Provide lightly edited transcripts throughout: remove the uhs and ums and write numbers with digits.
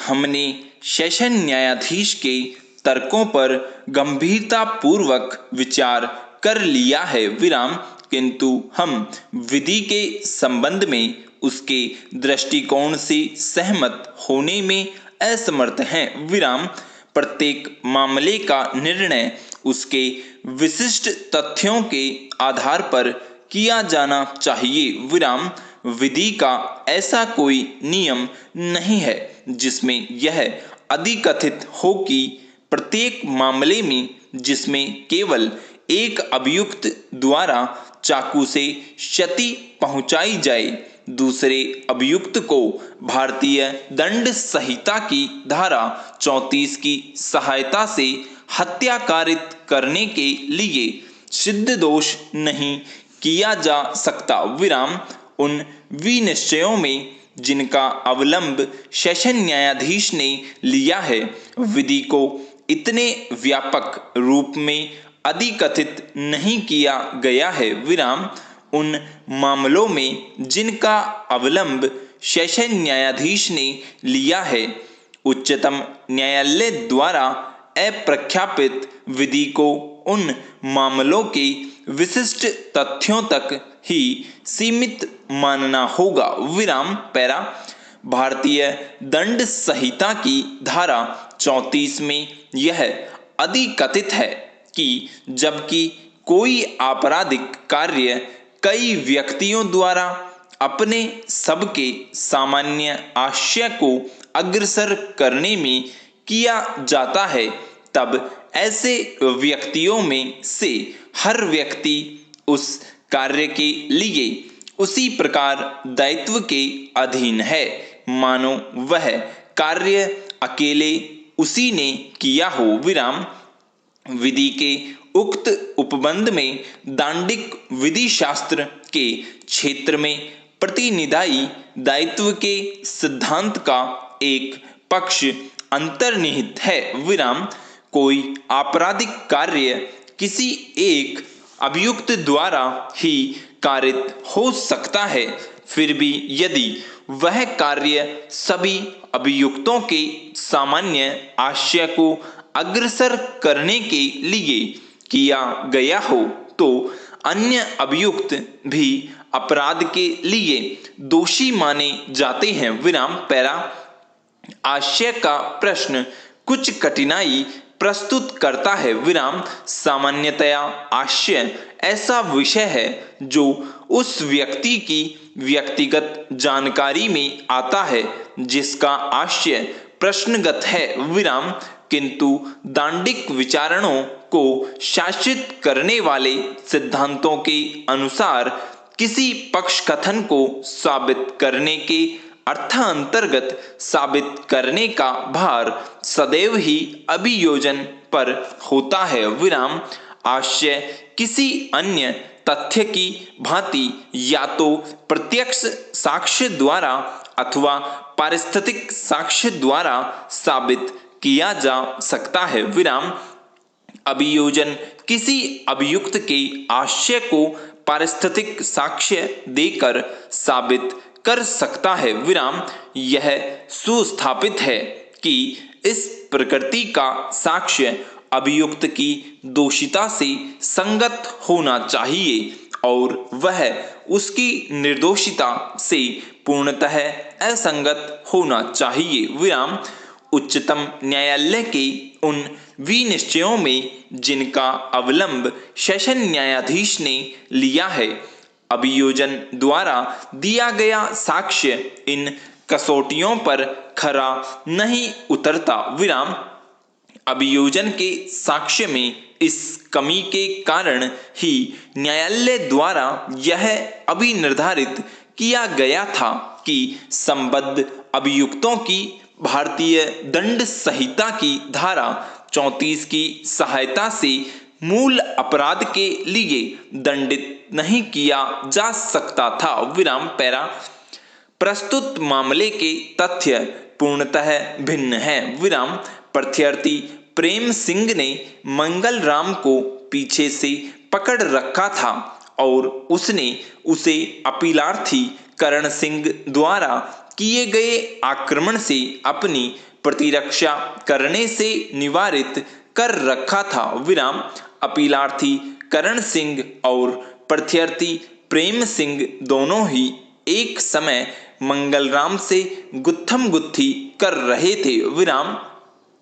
हमने सेशन न्यायाधीश के तर्कों पर गंभीरतापूर्वक विचार कर लिया है विराम, किंतु हम विधि के संबंध में उसके दृष्टिकोण से सहमत होने में असमर्थ हैं विराम। प्रत्येक मामले का निर्णय उसके विशिष्ट तथ्यों के आधार पर किया जाना चाहिए विराम। विधि का ऐसा कोई नियम नहीं है जिसमें यह अधिकथित हो कि प्रत्येक मामले में जिसमें केवल एक अभियुक्त द्वारा चाकू से क्षति पहुंचाई जाए, दूसरे अभियुक्त को भारतीय दंड संहिता की धारा 34 की सहायता से हत्या कारित करने के लिए सिद्ध दोष नहीं किया जा सकता विराम। उन विनिश्चयों में जिनका अवलंब सेशन न्यायाधीश ने लिया है, विधि को इतने व्यापक रूप में अधिकथित नहीं किया गया है विराम। उन मामलों में जिनका अवलंब सेशन न्यायाधीश ने लिया है, उच्चतम न्यायालय द्वारा अप्रख्यापित विधि को उन मामलों के विशिष्ट तथ्यों तक ही सीमित मानना होगा विराम। पैरा भारतीय दंड संहिता की धारा 34 में यह अधिकथित है कि जबकि कोई आपराधिक कार्य कई व्यक्तियों द्वारा अपने सबके सामान्य आशय को अग्रसर करने में किया जाता है, तब ऐसे व्यक्तियों में से हर व्यक्ति उस कार्य के लिए उसी प्रकार दायित्व के अधीन है, मानो वह कार्य अकेले उसी ने किया हो विराम। विधि के उक्त उपबंध में दांडिक विधि शास्त्र के क्षेत्र में प्रतिनिधाई दायित्व के सिद्धांत का एक पक्ष अंतर्निहित है विराम। कोई आपराधिक कार्य किसी एक अभियुक्त द्वारा ही कारित हो सकता है, फिर भी यदि वह कार्य सभी अभियुक्तों के सामान्य आशय को अग्रसर करने के लिए किया गया हो, तो अन्य अभियुक्त भी अपराध के लिए दोषी माने जाते हैं विराम। पैरा आशय का प्रश्न कुछ कठिनाई प्रस्तुत करता है विराम। सामान्यतया आशय ऐसा विषय है जो उस व्यक्ति की व्यक्तिगत जानकारी में आता है जिसका आशय प्रश्नगत है विराम, किंतु दांडिक विचारणों को शासित करने वाले सिद्धांतों के अनुसार किसी पक्ष कथन को साबित करने के अर्थांतर्गत साबित करने का भार सदैव ही अभियोजन पर होता है विराम। आशय किसी अन्य तथ्य की भांति या तो प्रत्यक्ष साक्ष्य द्वारा अथवा पारिस्थितिक साक्ष्य द्वारा साबित किया जा सकता है विराम। अभियोजन किसी अभियुक्त के आशय को पारिस्थितिक साक्ष्य देकर साबित कर सकता है विराम। यह सुस्थापित है कि इस प्रकृति का साक्ष्य अभियुक्त की दोषिता से संगत होना चाहिए और वह उसकी निर्दोषिता से पूर्णतः असंगत होना चाहिए विराम। उच्चतम न्यायालय के उन विनिश्चयों में जिनका अवलंब सेशन न्यायाधीश ने लिया है, अभियोजन द्वारा दिया गया साक्ष्य इन कसौटियों पर खरा नहीं उतरता विराम। अभियोजन के साक्ष्य में इस कमी के कारण ही न्यायालय द्वारा यह अभिनिर्धारित किया गया था कि संबद्ध अभियुक्तों की भारतीय दंड संहिता की धारा 34 की सहायता से मूल अपराध के लिए दंडित नहीं किया जा सकता था विराम। पैरा प्रस्तुत मामले के तथ्य पूर्णतः भिन्न है विराम। प्रत्यार्थी प्रेम सिंह ने मंगल राम को पीछे से पकड़ रखा था और उसने उसे अपीलार्थी करण सिंह द्वारा किए गए आक्रमण से अपनी प्रतिरक्षा करने से निवारित कर रखा था। विराम अपीलार्थी करण सिंह और प्रत्यार्थी प्रेम सिंह दोनों ही एक समय मंगलराम से गुत्थम गुत्थी कर रहे थे। विराम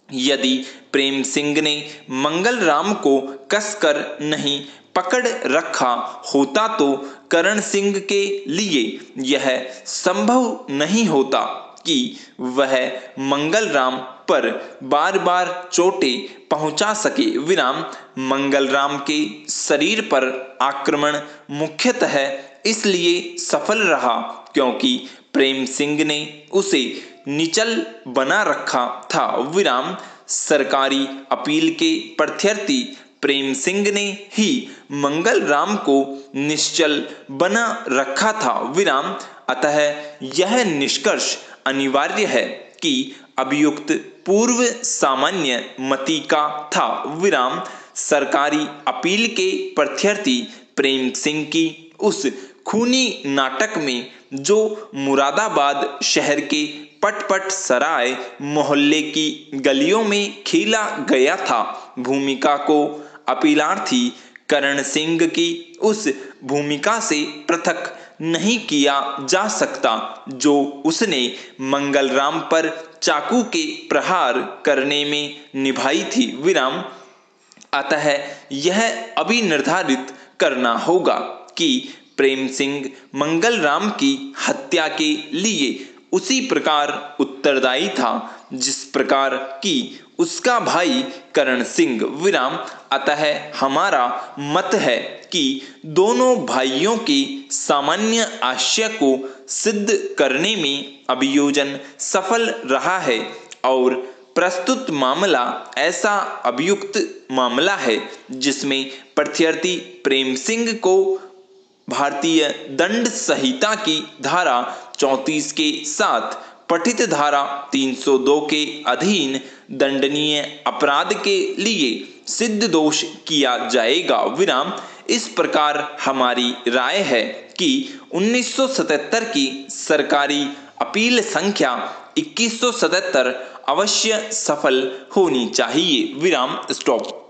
यदि प्रेम सिंह ने मंगलराम को कसकर नहीं पकड़ रखा होता तो करण सिंह के लिए यह संभव नहीं होता कि वह मंगलराम पर बार बार चोटें पहुंचा सके। विराम मंगलराम के शरीर पर आक्रमण मुख्यतः इसलिए सफल रहा क्योंकि प्रेम सिंह ने उसे निचल बना रखा था। विराम सरकारी अपील के प्रत्यार्थी प्रेम सिंह ने ही मंगलराम को निश्चल बना रखा था। विराम अतः यह निष्कर्ष अनिवार्य है कि अभियुक्त पूर्व सामान्य मति का था। विराम सरकारी अपील के प्रत्यार्थी प्रेम सिंह की उस खूनी नाटक में जो मुरादाबाद शहर के पटपट सराय मोहल्ले की गलियों में खेला गया था, भूमिका को अपीलार्थी करण सिंह की उस भूमिका से पृथक नहीं किया जा सकता जो उसने मंगलराम पर चाकू के प्रहार करने में निभाई थी। विराम अतः यह अभी निर्धारित करना होगा कि प्रेम सिंह मंगलराम की हत्या के लिए उसी प्रकार उत्तरदायी था जिस प्रकार की उसका भाई करण सिंह। विराम अतः हमारा मत है कि दोनों भाइयों के सामान्य आशय को सिद्ध करने में अभियोजन सफल रहा है और प्रस्तुत मामला ऐसा अभियुक्त मामला है जिसमें प्रत्यार्थी प्रेम सिंह को भारतीय दंड संहिता की धारा 34 के साथ पठित धारा 302 के अधीन दंडनीय अपराध के लिए सिद्ध दोष किया जाएगा। विराम इस प्रकार हमारी राय है कि 1977 की सरकारी अपील संख्या 2177 अवश्य सफल होनी चाहिए। विराम स्टॉप।